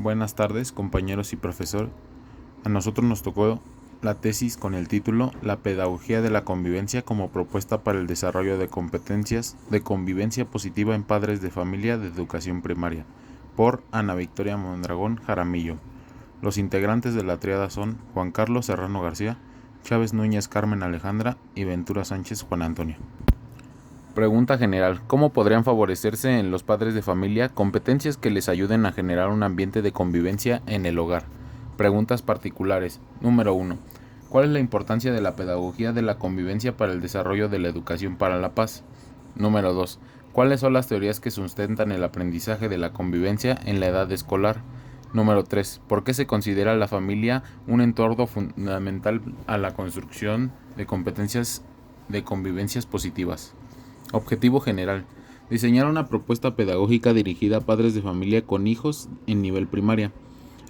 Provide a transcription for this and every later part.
Buenas tardes, compañeros y profesor. A nosotros nos tocó la tesis con el título La pedagogía de la convivencia como propuesta para el desarrollo de competencias de convivencia positiva en padres de familia de educación primaria, por Ana Victoria Mondragón Jaramillo. Los integrantes de la triada son Juan Carlos Serrano García, Chávez Núñez Carmen Alejandra y Ventura Sánchez Juan Antonio. Pregunta general: ¿cómo podrían favorecerse en los padres de familia competencias que les ayuden a generar un ambiente de convivencia en el hogar? Preguntas particulares. Número 1. ¿Cuál es la importancia de la pedagogía de la convivencia para el desarrollo de la educación para la paz? Número 2. ¿Cuáles son las teorías que sustentan el aprendizaje de la convivencia en la edad escolar? Número 3. ¿Por qué se considera la familia un entorno fundamental a la construcción de competencias de convivencias positivas? Objetivo general: diseñar una propuesta pedagógica dirigida a padres de familia con hijos en nivel primaria,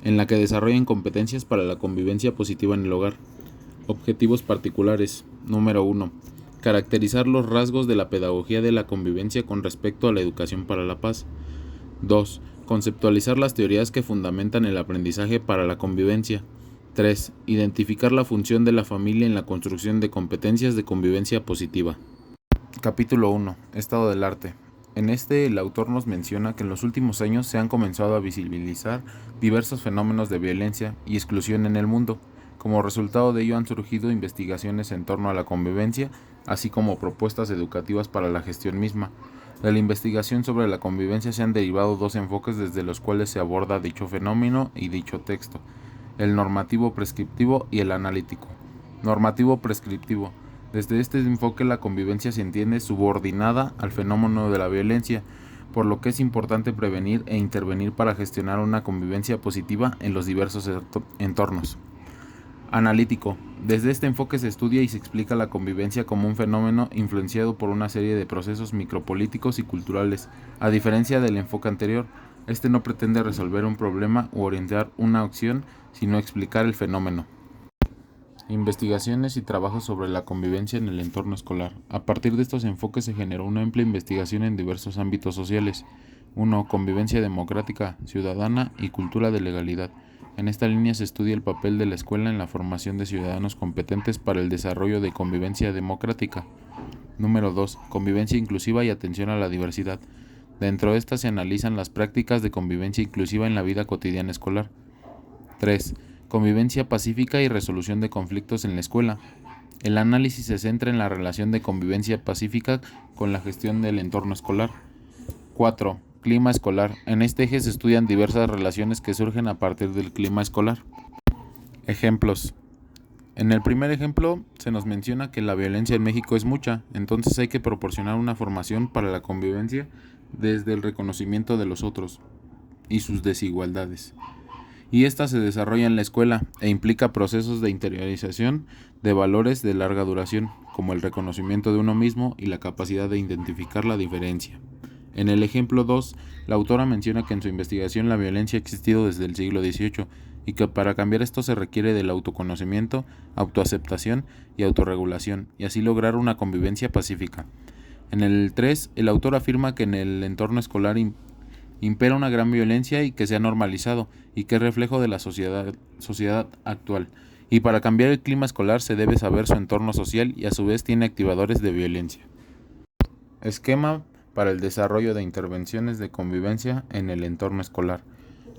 en la que desarrollen competencias para la convivencia positiva en el hogar. Objetivos particulares. Número 1. Caracterizar los rasgos de la pedagogía de la convivencia con respecto a la educación para la paz. 2. Conceptualizar las teorías que fundamentan el aprendizaje para la convivencia. 3. Identificar la función de la familia en la construcción de competencias de convivencia positiva. Capítulo 1. Estado del arte. En este, el autor nos menciona que en los últimos años se han comenzado a visibilizar diversos fenómenos de violencia y exclusión en el mundo. Como resultado de ello han surgido investigaciones en torno a la convivencia, así como propuestas educativas para la gestión misma. De la investigación sobre la convivencia se han derivado dos enfoques desde los cuales se aborda dicho fenómeno y dicho texto: el normativo prescriptivo y el analítico. Normativo prescriptivo. Desde este enfoque la convivencia se entiende subordinada al fenómeno de la violencia, por lo que es importante prevenir e intervenir para gestionar una convivencia positiva en los diversos entornos. Analítico. Desde este enfoque se estudia y se explica la convivencia como un fenómeno influenciado por una serie de procesos micropolíticos y culturales. A diferencia del enfoque anterior, este no pretende resolver un problema u orientar una acción, sino explicar el fenómeno. Investigaciones y trabajos sobre la convivencia en el entorno escolar. A partir de estos enfoques se generó una amplia investigación en diversos ámbitos sociales. 1. Convivencia democrática, ciudadana y cultura de legalidad. En esta línea se estudia el papel de la escuela en la formación de ciudadanos competentes para el desarrollo de convivencia democrática. Número 2. Convivencia inclusiva y atención a la diversidad. Dentro de esta se analizan las prácticas de convivencia inclusiva en la vida cotidiana escolar. 3. Convivencia pacífica y resolución de conflictos en la escuela. El análisis se centra en la relación de convivencia pacífica con la gestión del entorno escolar. 4. Clima escolar. En este eje se estudian diversas relaciones que surgen a partir del clima escolar. Ejemplos. En el primer ejemplo se nos menciona que la violencia en México es mucha, entonces hay que proporcionar una formación para la convivencia desde el reconocimiento de los otros y sus desigualdades. Y esta se desarrolla en la escuela e implica procesos de interiorización de valores de larga duración, como el reconocimiento de uno mismo y la capacidad de identificar la diferencia. En el ejemplo 2, la autora menciona que en su investigación la violencia ha existido desde el siglo XVIII y que para cambiar esto se requiere del autoconocimiento, autoaceptación y autorregulación, y así lograr una convivencia pacífica. En el 3, el autor afirma que en el entorno escolar impera una gran violencia y que se ha normalizado y que es reflejo de la sociedad actual. Y para cambiar el clima escolar se debe saber su entorno social y a su vez tiene activadores de violencia. Esquema para el desarrollo de intervenciones de convivencia en el entorno escolar.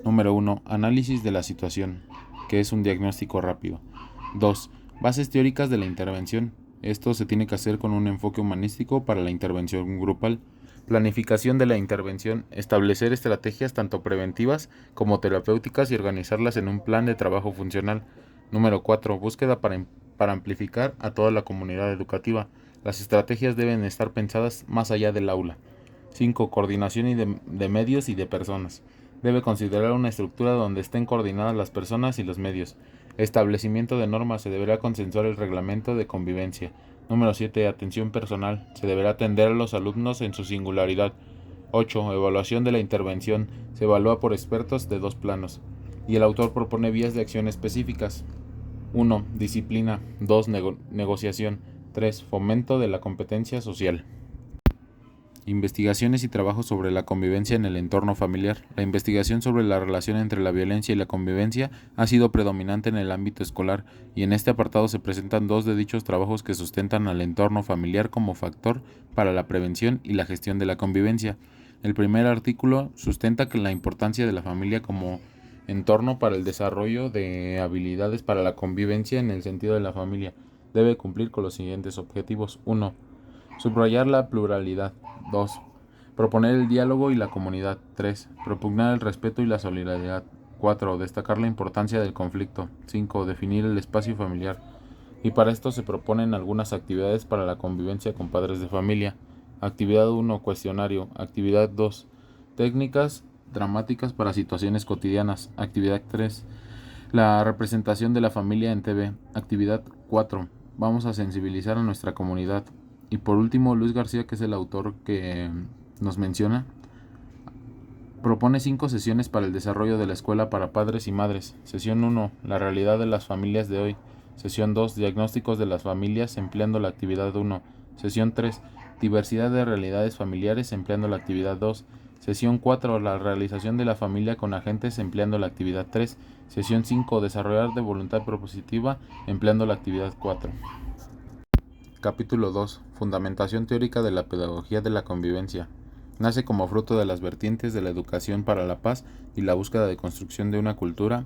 Número 1. Análisis de la situación, que es un diagnóstico rápido. 2. Bases teóricas de la intervención. Esto se tiene que hacer con un enfoque humanístico para la intervención grupal. Planificación de la intervención, establecer estrategias tanto preventivas como terapéuticas y organizarlas en un plan de trabajo funcional. Número 4. Búsqueda para amplificar a toda la comunidad educativa. Las estrategias deben estar pensadas más allá del aula. 5. Coordinación de medios y de personas. Debe considerar una estructura donde estén coordinadas las personas y los medios. Establecimiento de normas. Se deberá consensuar el reglamento de convivencia. Número 7. Atención personal. Se deberá atender a los alumnos en su singularidad. 8. Evaluación de la intervención. Se evalúa por expertos de dos planos. Y el autor propone vías de acción específicas. 1. Disciplina. 2. Negociación. 3. Fomento de la competencia social. Investigaciones y trabajos sobre la convivencia en el entorno familiar. La investigación sobre la relación entre la violencia y la convivencia ha sido predominante en el ámbito escolar, y en este apartado se presentan dos de dichos trabajos que sustentan al entorno familiar como factor para la prevención y la gestión de la convivencia. El primer artículo sustenta que la importancia de la familia como entorno para el desarrollo de habilidades para la convivencia en el sentido de la familia debe cumplir con los siguientes objetivos. 1. Subrayar la pluralidad. 2. Proponer el diálogo y la comunidad. 3. Propugnar el respeto y la solidaridad. 4. Destacar la importancia del conflicto. 5. Definir el espacio familiar. Y para esto se proponen algunas actividades para la convivencia con padres de familia. Actividad 1. Cuestionario. Actividad 2. Técnicas dramáticas para situaciones cotidianas. Actividad 3. La representación de la familia en TV. Actividad 4. Vamos a sensibilizar a nuestra comunidad. Y por último, Luis García, que es el autor que nos menciona, propone 5 sesiones para el desarrollo de la escuela para padres y madres. Sesión 1. La realidad de las familias de hoy. Sesión 2. Diagnósticos de las familias empleando la actividad 1. Sesión 3. Diversidad de realidades familiares empleando la actividad 2. Sesión 4. La realización de la familia con agentes empleando la actividad 3. Sesión 5. Desarrollar de voluntad propositiva empleando la actividad 4. Capítulo 2. Fundamentación teórica de la pedagogía de la convivencia. Nace como fruto de las vertientes de la educación para la paz y la búsqueda de construcción de una cultura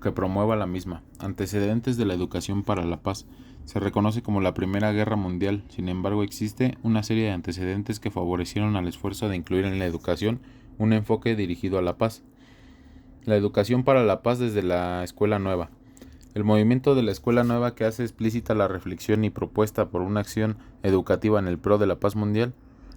que promueva la misma. Antecedentes de la educación para la paz. Se reconoce como la Primera Guerra Mundial, sin embargo existe una serie de antecedentes que favorecieron al esfuerzo de incluir en la educación un enfoque dirigido a la paz. La educación para la paz desde la Escuela Nueva. El movimiento de la Escuela Nueva, que hace explícita la reflexión y propuesta por una acción educativa en el pro de la paz mundial.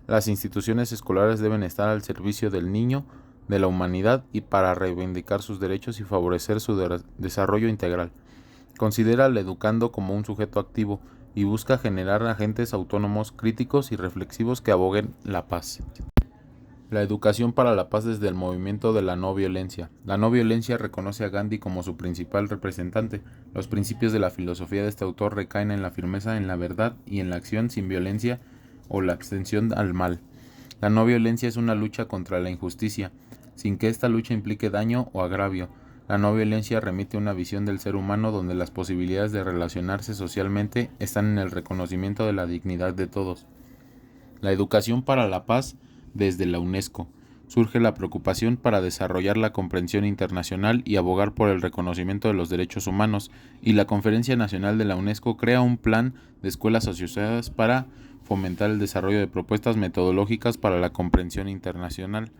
Las instituciones escolares deben estar al servicio del niño, de la humanidad y para reivindicar sus derechos y favorecer su desarrollo integral. Considera al educando como un sujeto activo y busca generar agentes autónomos, críticos y reflexivos que aboguen la paz. La educación para la paz desde el movimiento de la no violencia. La no violencia reconoce a Gandhi como su principal representante. Los principios de la filosofía de este autor recaen en la firmeza en la verdad y en la acción sin violencia o la extensión al mal. La no violencia es una lucha contra la injusticia, sin que esta lucha implique daño o agravio. La no violencia remite a una visión del ser humano donde las posibilidades de relacionarse socialmente están en el reconocimiento de la dignidad de todos. La educación para la paz desde la UNESCO. Surge la preocupación para desarrollar la comprensión internacional y abogar por el reconocimiento de los derechos humanos, y la Conferencia Nacional de la UNESCO crea un plan de escuelas asociadas para fomentar el desarrollo de propuestas metodológicas para la comprensión internacional,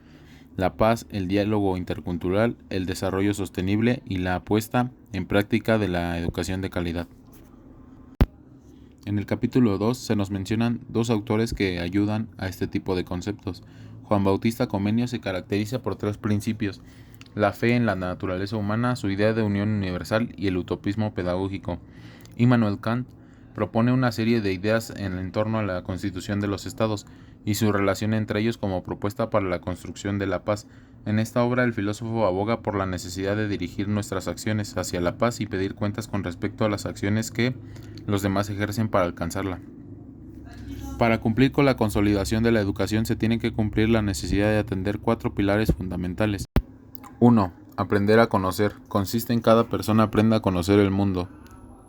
la paz, el diálogo intercultural, el desarrollo sostenible y la puesta en práctica de la educación de calidad. En el capítulo 2 se nos mencionan dos autores que ayudan a este tipo de conceptos. Juan Bautista Comenio se caracteriza por 3 principios: la fe en la naturaleza humana, su idea de unión universal y el utopismo pedagógico. Immanuel Kant propone una serie de ideas en torno a la constitución de los estados y su relación entre ellos como propuesta para la construcción de la paz. En esta obra el filósofo aboga por la necesidad de dirigir nuestras acciones hacia la paz y pedir cuentas con respecto a las acciones que los demás ejercen para alcanzarla. Para cumplir con la consolidación de la educación se tiene que cumplir la necesidad de atender 4 pilares fundamentales. 1. Aprender a conocer. Consiste en que cada persona aprenda a conocer el mundo.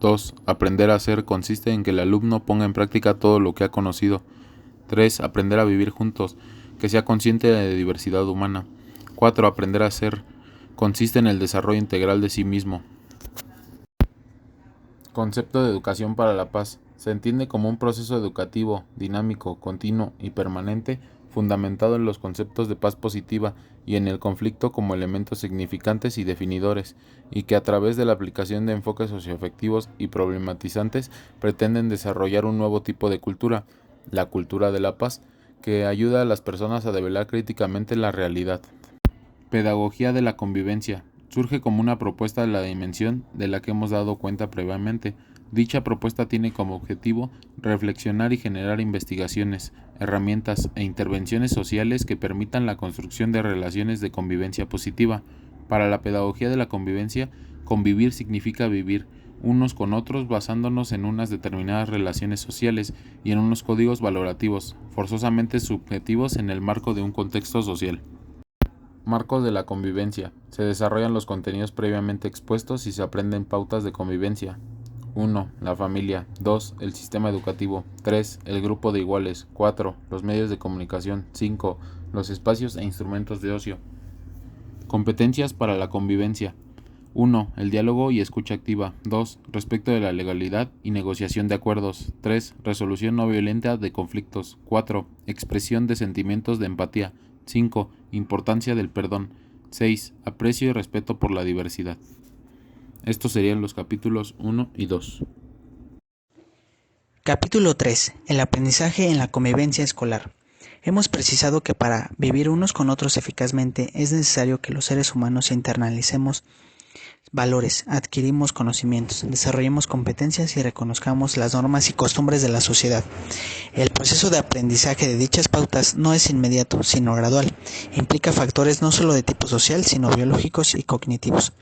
2. Aprender a ser. Consiste en que el alumno ponga en práctica todo lo que ha conocido. 3. Aprender a vivir juntos. Que sea consciente de la diversidad humana. 4. Aprender a ser. Consiste en el desarrollo integral de sí mismo. Concepto de educación para la paz. Se entiende como un proceso educativo, dinámico, continuo y permanente, fundamentado en los conceptos de paz positiva y en el conflicto como elementos significantes y definidores, y que a través de la aplicación de enfoques socioafectivos y problematizantes pretenden desarrollar un nuevo tipo de cultura, la cultura de la paz, que ayuda a las personas a develar críticamente la realidad. Pedagogía de la convivencia. Surge como una propuesta de la dimensión de la que hemos dado cuenta previamente. Dicha propuesta tiene como objetivo reflexionar y generar investigaciones, herramientas e intervenciones sociales que permitan la construcción de relaciones de convivencia positiva. Para la pedagogía de la convivencia, convivir significa vivir. unos con otros basándonos en unas determinadas relaciones sociales y en unos códigos valorativos, forzosamente subjetivos en el marco de un contexto social. Marcos de la convivencia. Se desarrollan los contenidos previamente expuestos y se aprenden pautas de convivencia. 1. La familia. 2. El sistema educativo. 3. El grupo de iguales. 4. Los medios de comunicación. 5. Los espacios e instrumentos de ocio. Competencias para la convivencia. 1. El diálogo y escucha activa. 2. Respecto de la legalidad y negociación de acuerdos. 3. Resolución no violenta de conflictos. 4. Expresión de sentimientos de empatía. 5. Importancia del perdón. 6. Aprecio y respeto por la diversidad. Estos serían los capítulos 1 y 2. Capítulo 3. El aprendizaje en la convivencia escolar. Hemos precisado que para vivir unos con otros eficazmente es necesario que los seres humanos internalicemos valores, adquirimos conocimientos, desarrollemos competencias y reconozcamos las normas y costumbres de la sociedad. El proceso de aprendizaje de dichas pautas no es inmediato, sino gradual. Implica factores no solo de tipo social, sino biológicos y cognitivos.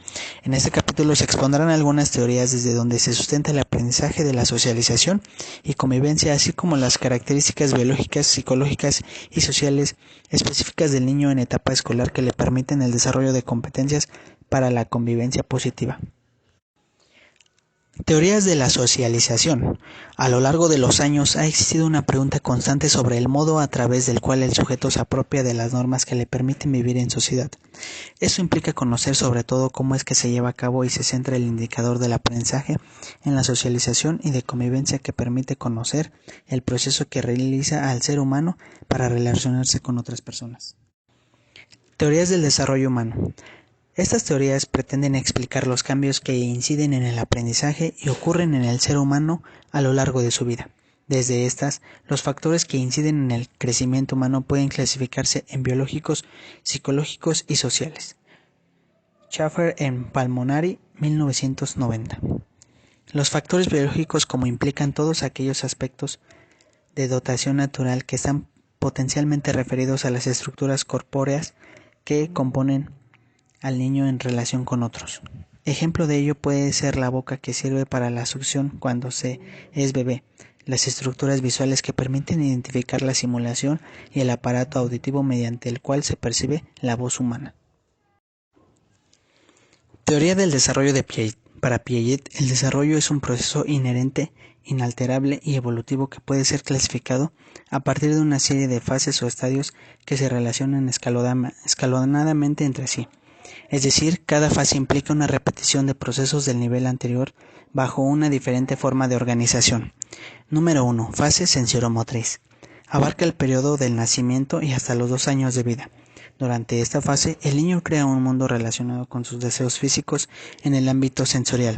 En este capítulo se expondrán algunas teorías desde donde se sustenta el aprendizaje de la socialización y convivencia, así como las características biológicas, psicológicas y sociales específicas del niño en etapa escolar que le permiten el desarrollo de competencias para la convivencia positiva. Teorías de la socialización. A lo largo de los años ha existido una pregunta constante sobre el modo a través del cual el sujeto se apropia de las normas que le permiten vivir en sociedad. Eso implica conocer sobre todo cómo es que se lleva a cabo y se centra el indicador del aprendizaje en la socialización y de convivencia que permite conocer el proceso que realiza al ser humano para relacionarse con otras personas. Teorías del desarrollo humano. Estas teorías pretenden explicar los cambios que inciden en el aprendizaje y ocurren en el ser humano a lo largo de su vida. Desde estas, los factores que inciden en el crecimiento humano pueden clasificarse en biológicos, psicológicos y sociales. Schaeffer en Pulmonary, 1990. Los factores biológicos como implican todos aquellos aspectos de dotación natural que están potencialmente referidos a las estructuras corpóreas que componen al niño en relación con otros. Ejemplo de ello puede ser la boca que sirve para la succión cuando se es bebé, las estructuras visuales que permiten identificar la simulación y el aparato auditivo mediante el cual se percibe la voz humana. Teoría del desarrollo de Piaget. Para Piaget, el desarrollo es un proceso inherente, inalterable y evolutivo que puede ser clasificado a partir de una serie de fases o estadios que se relacionan escalonadamente entre sí. Es decir, cada fase implica una repetición de procesos del nivel anterior bajo una diferente forma de organización. Número 1. Fase sensoromotriz. Abarca el periodo del nacimiento y hasta los 2 años de vida. Durante esta fase, el niño crea un mundo relacionado con sus deseos físicos en el ámbito sensorial.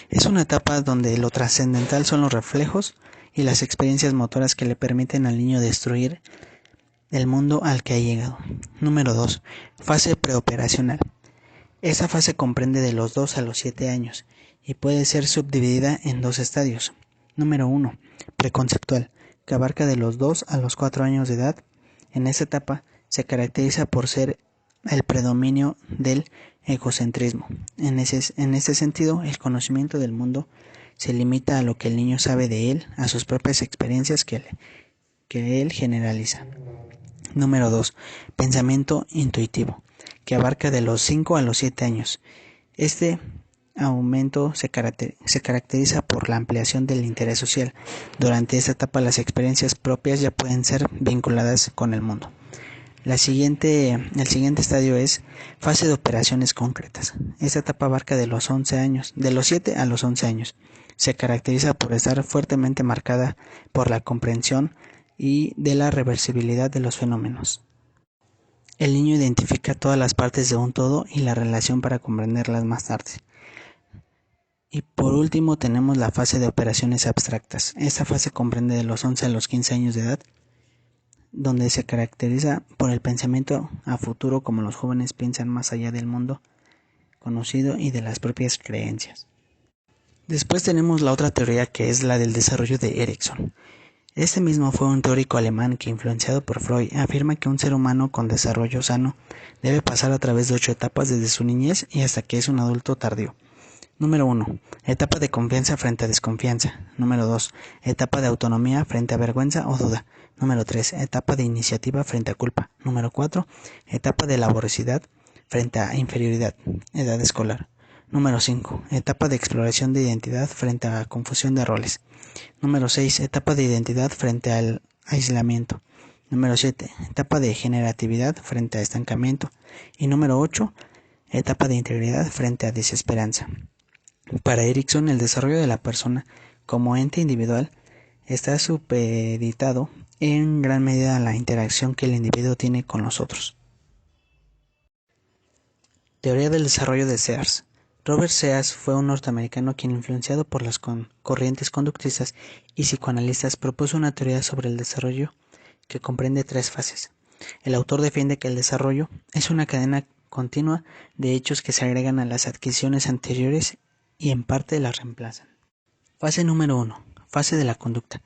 Es una etapa donde lo trascendental son los reflejos y las experiencias motoras que le permiten al niño destruir el mundo al que ha llegado. Número 2. Fase preoperacional. Esa fase comprende de los 2 a los 7 años y puede ser subdividida en 2 estadios. Número 1. Preconceptual, que abarca de los 2 a los 4 años de edad. En esta etapa se caracteriza por ser el predominio del egocentrismo. En este sentido, el conocimiento del mundo se limita a lo que el niño sabe de él, a sus propias experiencias que él generaliza. Número 2. Pensamiento intuitivo, que abarca de los 5 a los 7 años. Este aumento se caracteriza por la ampliación del interés social. Durante esta etapa las experiencias propias ya pueden ser vinculadas con el mundo. El siguiente estadio es fase de operaciones concretas. Esta etapa abarca de los 7 a los 11 años. Se caracteriza por estar fuertemente marcada por la comprensión y de la reversibilidad de los fenómenos. El niño identifica todas las partes de un todo y la relación para comprenderlas más tarde. Y por último tenemos la fase de operaciones abstractas. Esta fase comprende de los 11 a los 15 años de edad, donde se caracteriza por el pensamiento a futuro, como los jóvenes piensan más allá del mundo conocido y de las propias creencias. Después tenemos la otra teoría, que es la del desarrollo de Erikson. Este mismo fue un teórico alemán que, influenciado por Freud, afirma que un ser humano con desarrollo sano debe pasar a través de 8 etapas desde su niñez y hasta que es un adulto tardío. Número 1. Etapa de confianza frente a desconfianza. Número 2. Etapa de autonomía frente a vergüenza o duda. Número 3. Etapa de iniciativa frente a culpa. Número 4. Etapa de laboriosidad frente a inferioridad. Edad escolar. Número 5. Etapa de exploración de identidad frente a confusión de roles. Número 6. Etapa de identidad frente al aislamiento. Número 7. Etapa de generatividad frente a estancamiento. Y número 8. Etapa de integridad frente a desesperanza. Para Erikson, el desarrollo de la persona como ente individual está supeditado en gran medida a la interacción que el individuo tiene con los otros. Teoría del desarrollo de Sears. Robert Sears fue un norteamericano quien, influenciado por las corrientes conductistas y psicoanalistas, propuso una teoría sobre el desarrollo que comprende 3 fases. El autor defiende que el desarrollo es una cadena continua de hechos que se agregan a las adquisiciones anteriores y en parte las reemplazan. Fase número 1. Fase de la conducta.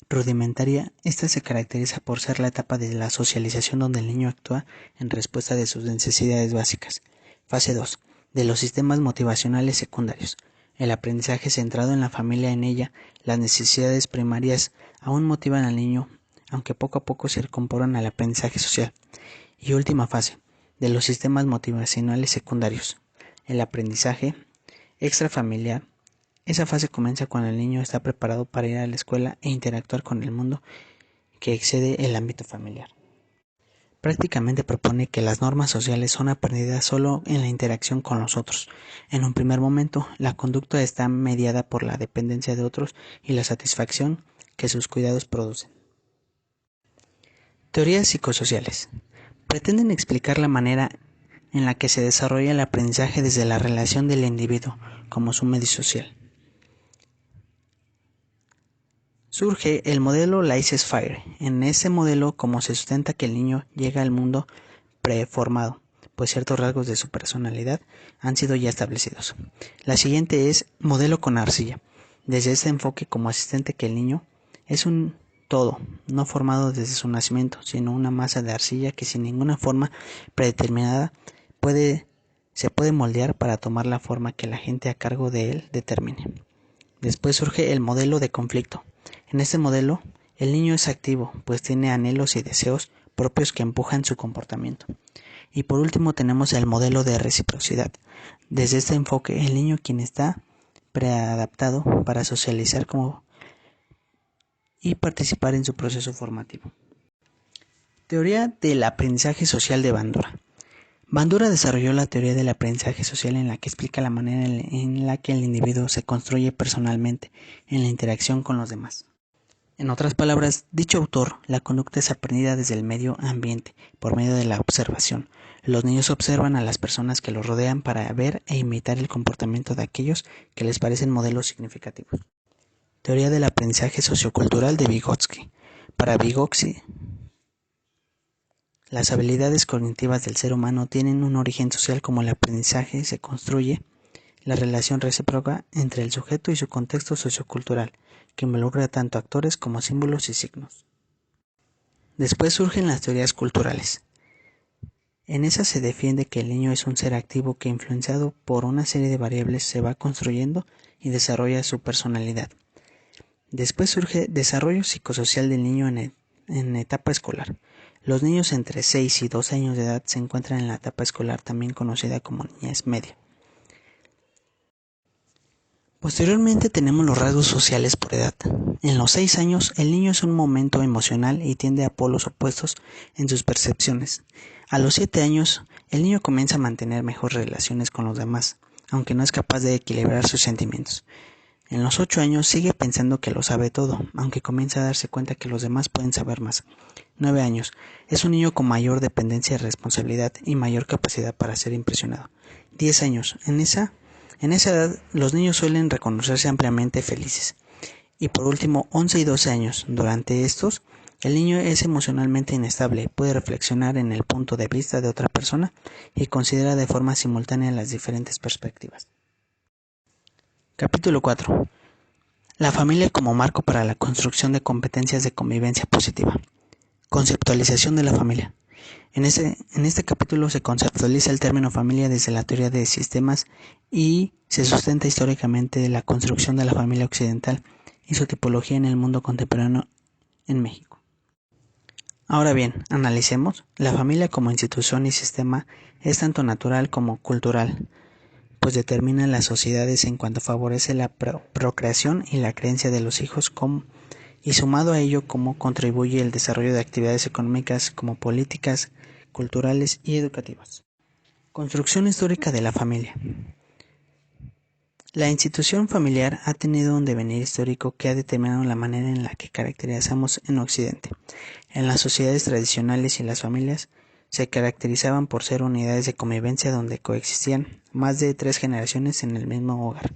Rudimentaria, esta se caracteriza por ser la etapa de la socialización donde el niño actúa en respuesta de sus necesidades básicas. Fase 2. De los sistemas motivacionales secundarios. El aprendizaje centrado en la familia. En ella, las necesidades primarias aún motivan al niño, aunque poco a poco se incorporan al aprendizaje social. Y última fase. De los sistemas motivacionales secundarios. El aprendizaje extrafamiliar. Esa fase comienza cuando el niño está preparado para ir a la escuela e interactuar con el mundo que excede el ámbito familiar. Prácticamente propone que las normas sociales son aprendidas solo en la interacción con los otros. En un primer momento, la conducta está mediada por la dependencia de otros y la satisfacción que sus cuidados producen. Teorías psicosociales. Pretenden explicar la manera en la que se desarrolla el aprendizaje desde la relación del individuo como su medio social. Surge el modelo Laissez-faire. En ese modelo, como se sustenta que el niño llega al mundo preformado, pues ciertos rasgos de su personalidad han sido ya establecidos. La siguiente es modelo con arcilla. Desde este enfoque, como asistente, que el niño es un todo, no formado desde su nacimiento, sino una masa de arcilla que sin ninguna forma predeterminada se puede moldear para tomar la forma que la gente a cargo de él determine. Después surge el modelo de conflicto. En este modelo, el niño es activo, pues tiene anhelos y deseos propios que empujan su comportamiento. Y por último tenemos el modelo de reciprocidad. Desde este enfoque, el niño, quien está preadaptado para socializar y participar en su proceso formativo. Teoría del aprendizaje social de Bandura. Bandura desarrolló la teoría del aprendizaje social en la que explica la manera en la que el individuo se construye personalmente en la interacción con los demás. En otras palabras, dicho autor, la conducta es aprendida desde el medio ambiente, por medio de la observación. Los niños observan a las personas que los rodean para ver e imitar el comportamiento de aquellos que les parecen modelos significativos. Teoría del aprendizaje sociocultural de Vygotsky. Para Vygotsky, las habilidades cognitivas del ser humano tienen un origen social. Como el aprendizaje se construye la relación recíproca entre el sujeto y su contexto sociocultural, que involucra tanto actores como símbolos y signos. Después surgen las teorías culturales. En esas se defiende que el niño es un ser activo que, influenciado por una serie de variables, se va construyendo y desarrolla su personalidad. Después surge desarrollo psicosocial del niño en etapa escolar. Los niños entre 6 y 12 años de edad se encuentran en la etapa escolar, también conocida como niñez media. Posteriormente tenemos los rasgos sociales por edad. En los 6 años, el niño es un momento emocional y tiende a polos opuestos en sus percepciones. A los 7 años, el niño comienza a mantener mejores relaciones con los demás, aunque no es capaz de equilibrar sus sentimientos. En los 8 años sigue pensando que lo sabe todo, aunque comienza a darse cuenta que los demás pueden saber más. 9 años. Es un niño con mayor dependencia y responsabilidad y mayor capacidad para ser impresionado. 10 años. En esa edad, los niños suelen reconocerse ampliamente felices. Y por último, 11 y 12 años. Durante estos, el niño es emocionalmente inestable, puede reflexionar en el punto de vista de otra persona y considera de forma simultánea las diferentes perspectivas. Capítulo 4. La familia como marco para la construcción de competencias de convivencia positiva. Conceptualización de la familia. En este capítulo se conceptualiza el término familia desde la teoría de sistemas y se sustenta históricamente la construcción de la familia occidental y su tipología en el mundo contemporáneo en México. Ahora bien, analicemos. La familia como institución y sistema es tanto natural como cultural, pues determina las sociedades en cuanto favorece la procreación y la creencia de los hijos y sumado a ello cómo contribuye el desarrollo de actividades económicas como políticas, culturales y educativas. Construcción histórica de la familia. La institución familiar ha tenido un devenir histórico que ha determinado la manera en la que caracterizamos en Occidente. En las sociedades tradicionales y las familias se caracterizaban por ser unidades de convivencia donde coexistían más de 3 generaciones en el mismo hogar.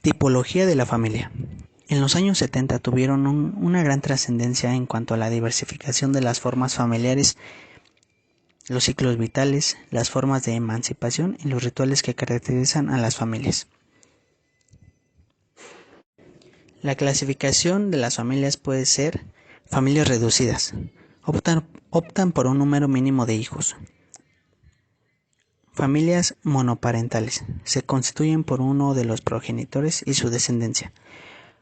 Tipología de la familia. En los años 70 tuvieron una gran trascendencia en cuanto a la diversificación de las formas familiares, los ciclos vitales, las formas de emancipación y los rituales que caracterizan a las familias. La clasificación de las familias puede ser familias reducidas. Optan por un número mínimo de hijos. Familias monoparentales. Se constituyen por uno de los progenitores y su descendencia.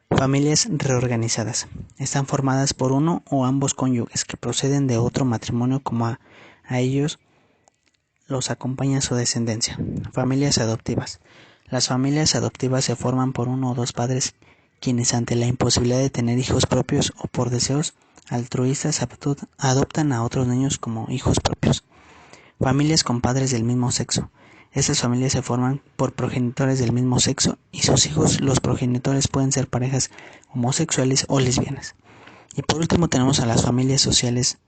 Familias reorganizadas. Están formadas por uno o ambos cónyuges que proceden de otro matrimonio como a ellos los acompaña su descendencia. Familias adoptivas. Las familias adoptivas se forman por uno o dos padres quienes ante la imposibilidad de tener hijos propios o por deseos altruistas adoptan a otros niños como hijos propios. Familias con padres del mismo sexo. Estas familias se forman por progenitores del mismo sexo y sus hijos, los progenitores, pueden ser parejas homosexuales o lesbianas. Y por último tenemos a las familias sociales.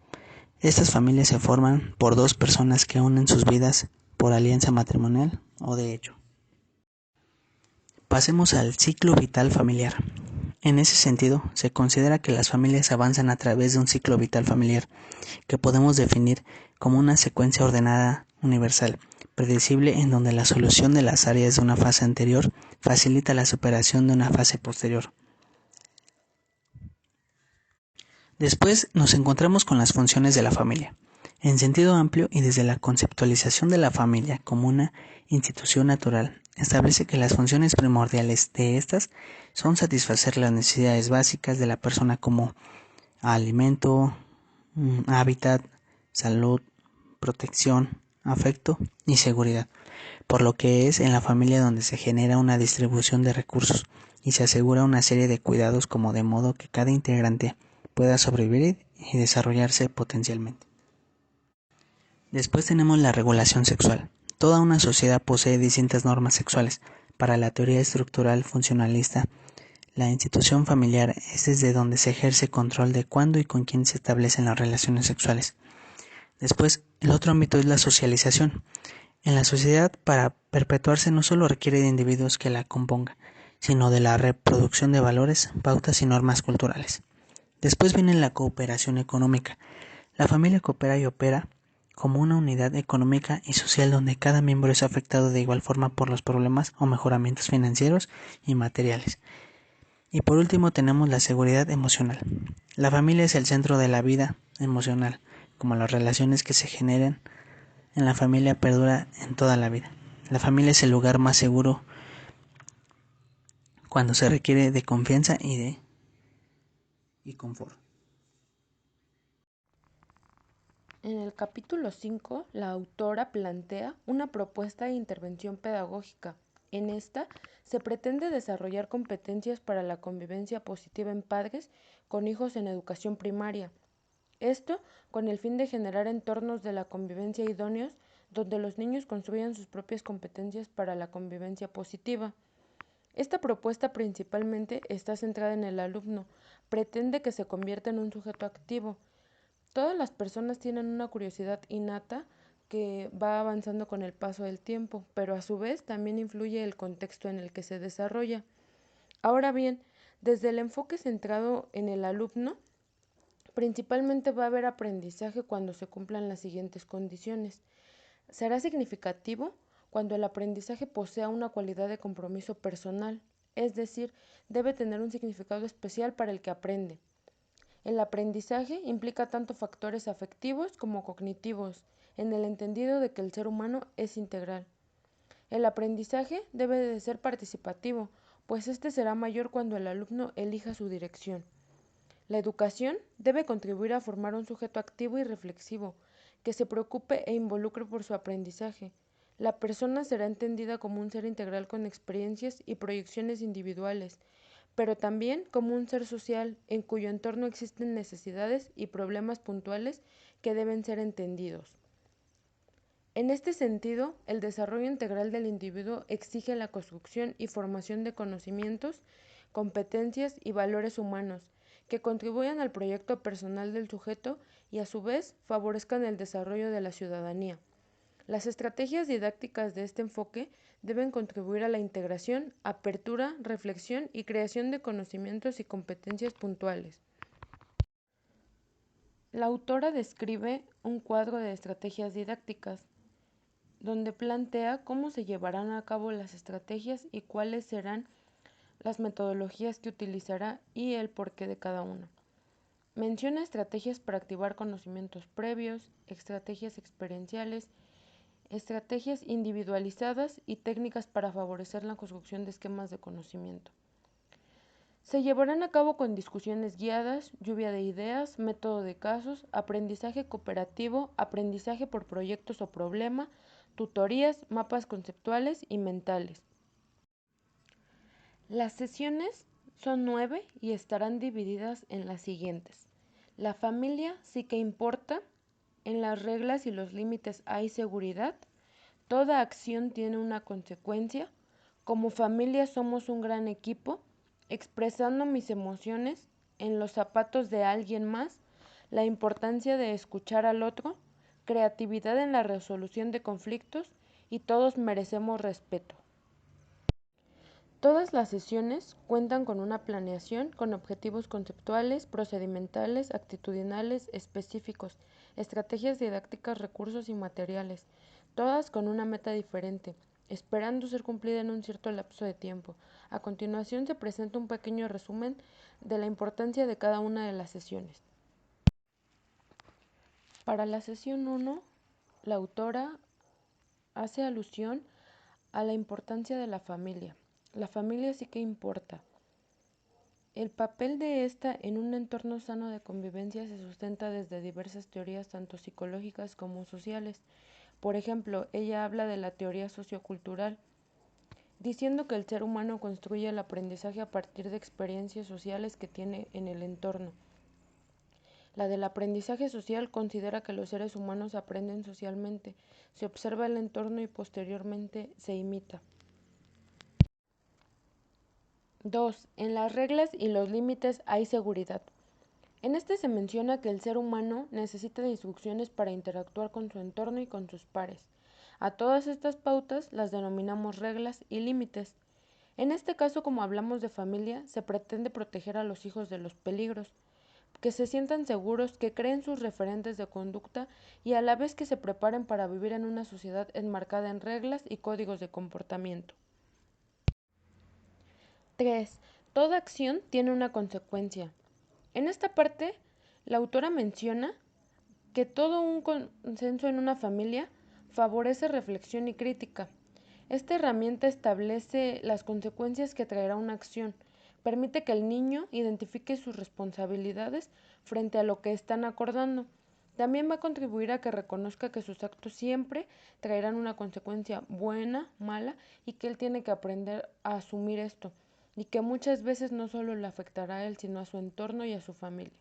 Estas familias se forman por dos personas que unen sus vidas por alianza matrimonial o de hecho. Pasemos al ciclo vital familiar. En ese sentido, se considera que las familias avanzan a través de un ciclo vital familiar que podemos definir como una secuencia ordenada, universal, predecible en donde la solución de las áreas de una fase anterior facilita la superación de una fase posterior. Después nos encontramos con las funciones de la familia. En sentido amplio y desde la conceptualización de la familia como una institución natural, establece que las funciones primordiales de estas son satisfacer las necesidades básicas de la persona como alimento, hábitat, salud, protección, afecto y seguridad, por lo que es en la familia donde se genera una distribución de recursos y se asegura una serie de cuidados como de modo que cada integrante pueda sobrevivir y desarrollarse potencialmente. Después tenemos la regulación sexual. Toda una sociedad posee distintas normas sexuales. Para la teoría estructural funcionalista, la institución familiar es desde donde se ejerce control de cuándo y con quién se establecen las relaciones sexuales. Después, el otro ámbito es la socialización. En la sociedad, para perpetuarse no solo requiere de individuos que la compongan, sino de la reproducción de valores, pautas y normas culturales. Después viene la cooperación económica. La familia coopera y opera como una unidad económica y social donde cada miembro es afectado de igual forma por los problemas o mejoramientos financieros y materiales. Y por último tenemos la seguridad emocional. La familia es el centro de la vida emocional, como las relaciones que se generan en la familia perdura en toda la vida. La familia es el lugar más seguro cuando se requiere de confianza y confort. En el capítulo 5, la autora plantea una propuesta de intervención pedagógica. En esta, se pretende desarrollar competencias para la convivencia positiva en padres con hijos en educación primaria. Esto con el fin de generar entornos de la convivencia idóneos donde los niños construyan sus propias competencias para la convivencia positiva. Esta propuesta principalmente está centrada en el alumno, pretende que se convierta en un sujeto activo. Todas las personas tienen una curiosidad innata que va avanzando con el paso del tiempo, pero a su vez también influye el contexto en el que se desarrolla. Ahora bien, desde el enfoque centrado en el alumno, principalmente va a haber aprendizaje cuando se cumplan las siguientes condiciones. Será significativo cuando el aprendizaje posea una cualidad de compromiso personal, es decir, debe tener un significado especial para el que aprende. El aprendizaje implica tanto factores afectivos como cognitivos, en el entendido de que el ser humano es integral. El aprendizaje debe de ser participativo, pues este será mayor cuando el alumno elija su dirección. La educación debe contribuir a formar un sujeto activo y reflexivo, que se preocupe e involucre por su aprendizaje. La persona será entendida como un ser integral con experiencias y proyecciones individuales, pero también como un ser social en cuyo entorno existen necesidades y problemas puntuales que deben ser entendidos. En este sentido, el desarrollo integral del individuo exige la construcción y formación de conocimientos, competencias y valores humanos que contribuyan al proyecto personal del sujeto y a su vez favorezcan el desarrollo de la ciudadanía. Las estrategias didácticas de este enfoque deben contribuir a la integración, apertura, reflexión y creación de conocimientos y competencias puntuales. La autora describe un cuadro de estrategias didácticas, donde plantea cómo se llevarán a cabo las estrategias y cuáles serán las metodologías que utilizará y el porqué de cada una. Menciona estrategias para activar conocimientos previos, estrategias experienciales, estrategias individualizadas y técnicas para favorecer la construcción de esquemas de conocimiento. Se llevarán a cabo con discusiones guiadas, lluvia de ideas, método de casos, aprendizaje cooperativo, aprendizaje por proyectos o problema, tutorías, mapas conceptuales y mentales. Las sesiones son 9 y estarán divididas en las siguientes. La familia sí que importa, en las reglas y los límites hay seguridad, toda acción tiene una consecuencia, como familia somos un gran equipo, expresando mis emociones, en los zapatos de alguien más, la importancia de escuchar al otro, creatividad en la resolución de conflictos y todos merecemos respeto. Todas las sesiones cuentan con una planeación con objetivos conceptuales, procedimentales, actitudinales, específicos, estrategias didácticas, recursos y materiales, todas con una meta diferente, esperando ser cumplida en un cierto lapso de tiempo. A continuación se presenta un pequeño resumen de la importancia de cada una de las sesiones. Para la sesión 1, la autora hace alusión a la importancia de la familia. La familia sí que importa. El papel de esta en un entorno sano de convivencia se sustenta desde diversas teorías tanto psicológicas como sociales. Por ejemplo, ella habla de la teoría sociocultural, diciendo que el ser humano construye el aprendizaje a partir de experiencias sociales que tiene en el entorno. La del aprendizaje social considera que los seres humanos aprenden socialmente, se observa el entorno y posteriormente se imita. 2. En las reglas y los límites hay seguridad. En este se menciona que el ser humano necesita de instrucciones para interactuar con su entorno y con sus pares. A todas estas pautas las denominamos reglas y límites. En este caso, como hablamos de familia, se pretende proteger a los hijos de los peligros, que se sientan seguros, que creen sus referentes de conducta y a la vez que se preparen para vivir en una sociedad enmarcada en reglas y códigos de comportamiento. 3. Toda acción tiene una consecuencia. En esta parte, la autora menciona que todo un consenso en una familia favorece reflexión y crítica. Esta herramienta establece las consecuencias que traerá una acción, permite que el niño identifique sus responsabilidades frente a lo que están acordando. También va a contribuir a que reconozca que sus actos siempre traerán una consecuencia buena, mala, y que él tiene que aprender a asumir esto, y que muchas veces no solo le afectará a él, sino a su entorno y a su familia.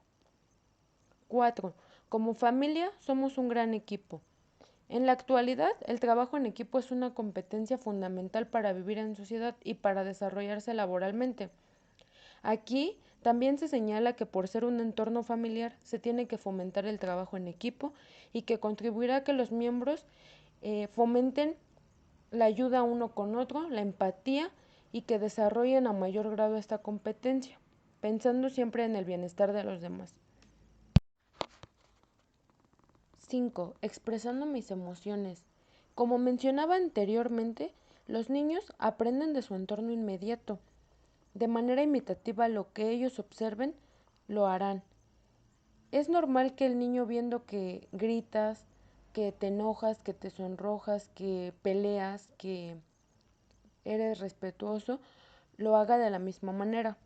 4. Como familia somos un gran equipo. En la actualidad, el trabajo en equipo es una competencia fundamental para vivir en sociedad y para desarrollarse laboralmente. Aquí también se señala que por ser un entorno familiar se tiene que fomentar el trabajo en equipo y que contribuirá a que los miembros fomenten la ayuda uno con otro, la empatía y que desarrollen a mayor grado esta competencia, pensando siempre en el bienestar de los demás. 5. Expresando mis emociones. Como mencionaba anteriormente, los niños aprenden de su entorno inmediato. De manera imitativa lo que ellos observen, lo harán. Es normal que el niño viendo que gritas, que te enojas, que te sonrojas, que peleas, que eres respetuoso, lo haga de la misma manera.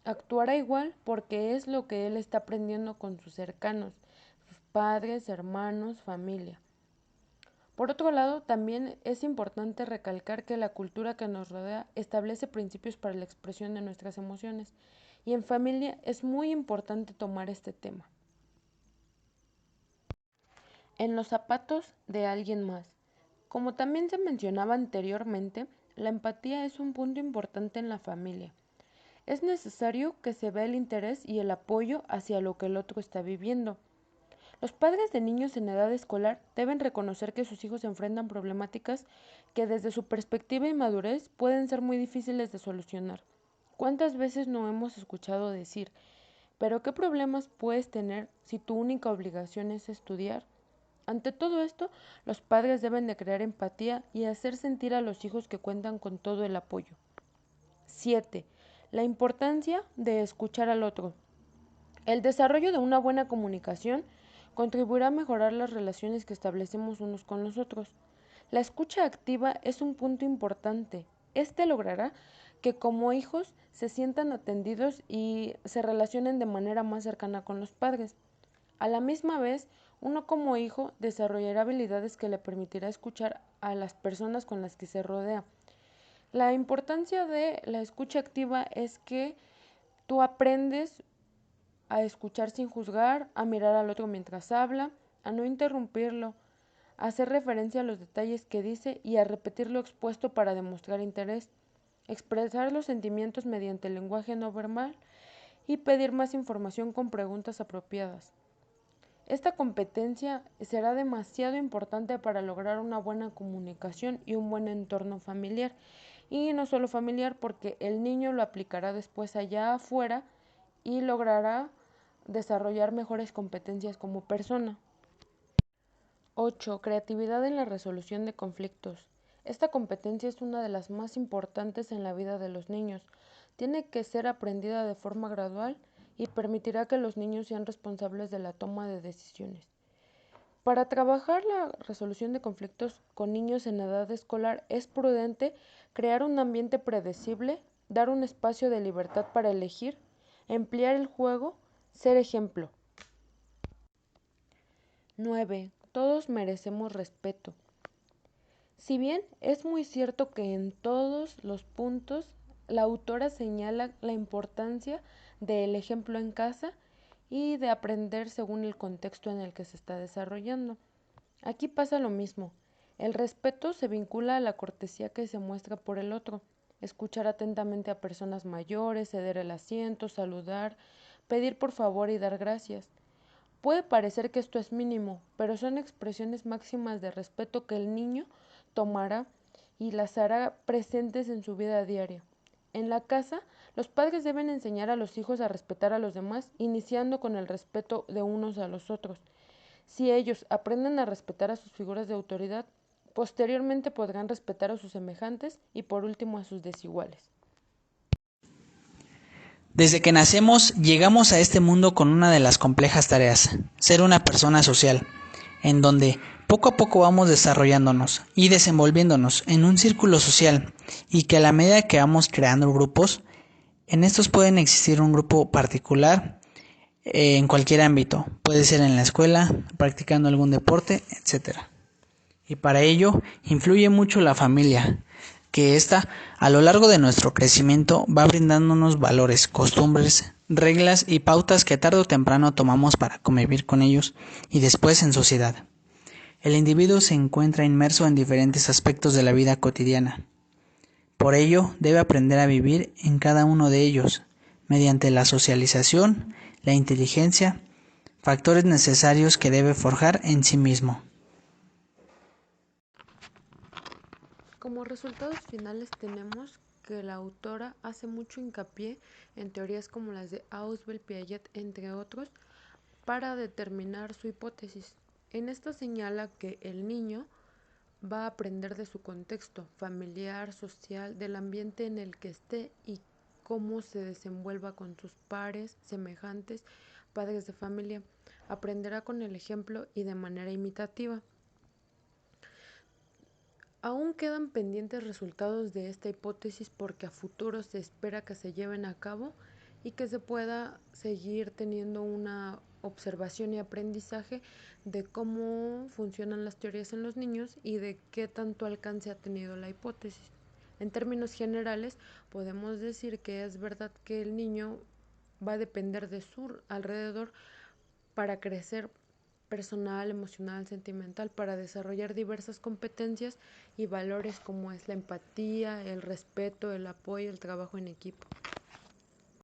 Actuará igual porque es lo que él está aprendiendo con sus cercanos, sus padres, hermanos, familia. Por otro lado, también es importante recalcar que la cultura que nos rodea establece principios para la expresión de nuestras emociones y en familia es muy importante tomar este tema. En los zapatos de alguien más. Como también se mencionaba anteriormente, la empatía es un punto importante en la familia. Es necesario que se vea el interés y el apoyo hacia lo que el otro está viviendo. Los padres de niños en edad escolar deben reconocer que sus hijos enfrentan problemáticas que desde su perspectiva y madurez pueden ser muy difíciles de solucionar. ¿Cuántas veces no hemos escuchado decir, pero qué problemas puedes tener si tu única obligación es estudiar? Ante todo esto, los padres deben de crear empatía y hacer sentir a los hijos que cuentan con todo el apoyo. 7. La importancia de escuchar al otro. El desarrollo de una buena comunicación contribuirá a mejorar las relaciones que establecemos unos con los otros. La escucha activa es un punto importante. Este logrará que como hijos se sientan atendidos y se relacionen de manera más cercana con los padres. A la misma vez, uno como hijo desarrollará habilidades que le permitirá escuchar a las personas con las que se rodea. La importancia de la escucha activa es que tú aprendes a escuchar sin juzgar, a mirar al otro mientras habla, a no interrumpirlo, a hacer referencia a los detalles que dice y a repetir lo expuesto para demostrar interés, expresar los sentimientos mediante el lenguaje no verbal y pedir más información con preguntas apropiadas. Esta competencia será demasiado importante para lograr una buena comunicación y un buen entorno familiar. Y no solo familiar, porque el niño lo aplicará después allá afuera y logrará desarrollar mejores competencias como persona. 8. Creatividad en la resolución de conflictos. Esta competencia es una de las más importantes en la vida de los niños. Tiene que ser aprendida de forma gradual y permitirá que los niños sean responsables de la toma de decisiones. Para trabajar la resolución de conflictos con niños en edad escolar es prudente crear un ambiente predecible, dar un espacio de libertad para elegir, emplear el juego, ser ejemplo. 9. Todos merecemos respeto. Si bien es muy cierto que en todos los puntos la autora señala la importancia del ejemplo en casa y de aprender según el contexto en el que se está desarrollando. Aquí pasa lo mismo. El respeto se vincula a la cortesía que se muestra por el otro. Escuchar atentamente a personas mayores, ceder el asiento, saludar, pedir por favor y dar gracias. Puede parecer que esto es mínimo, pero son expresiones máximas de respeto que el niño tomará y las hará presentes en su vida diaria. En la casa, los padres deben enseñar a los hijos a respetar a los demás, iniciando con el respeto de unos a los otros. Si ellos aprenden a respetar a sus figuras de autoridad, posteriormente podrán respetar a sus semejantes y por último a sus desiguales. Desde que nacemos, llegamos a este mundo con una de las complejas tareas, ser una persona social, en donde poco a poco vamos desarrollándonos y desenvolviéndonos en un círculo social y que a la medida que vamos creando grupos, en estos pueden existir un grupo particular en cualquier ámbito, puede ser en la escuela, practicando algún deporte, etcétera. Y para ello influye mucho la familia, que ésta a lo largo de nuestro crecimiento va brindándonos valores, costumbres, reglas y pautas que tarde o temprano tomamos para convivir con ellos y después en sociedad. El individuo se encuentra inmerso en diferentes aspectos de la vida cotidiana. Por ello, debe aprender a vivir en cada uno de ellos, mediante la socialización, la inteligencia, factores necesarios que debe forjar en sí mismo. Como resultados finales tenemos que la autora hace mucho hincapié en teorías como las de Ausubel, Piaget, entre otros, para determinar su hipótesis. En esta señala que el niño va a aprender de su contexto familiar, social, del ambiente en el que esté y cómo se desenvuelva con sus pares, semejantes, padres de familia. aprenderá con el ejemplo y de manera imitativa. Aún quedan pendientes resultados de esta hipótesis porque a futuro se espera que se lleven a cabo y que se pueda seguir teniendo una observación y aprendizaje de cómo funcionan las teorías en los niños y de qué tanto alcance ha tenido la hipótesis. En términos generales, podemos decir que es verdad que el niño va a depender de su alrededor para crecer personal, emocional, sentimental, para desarrollar diversas competencias y valores como es la empatía, el respeto, el apoyo, el trabajo en equipo.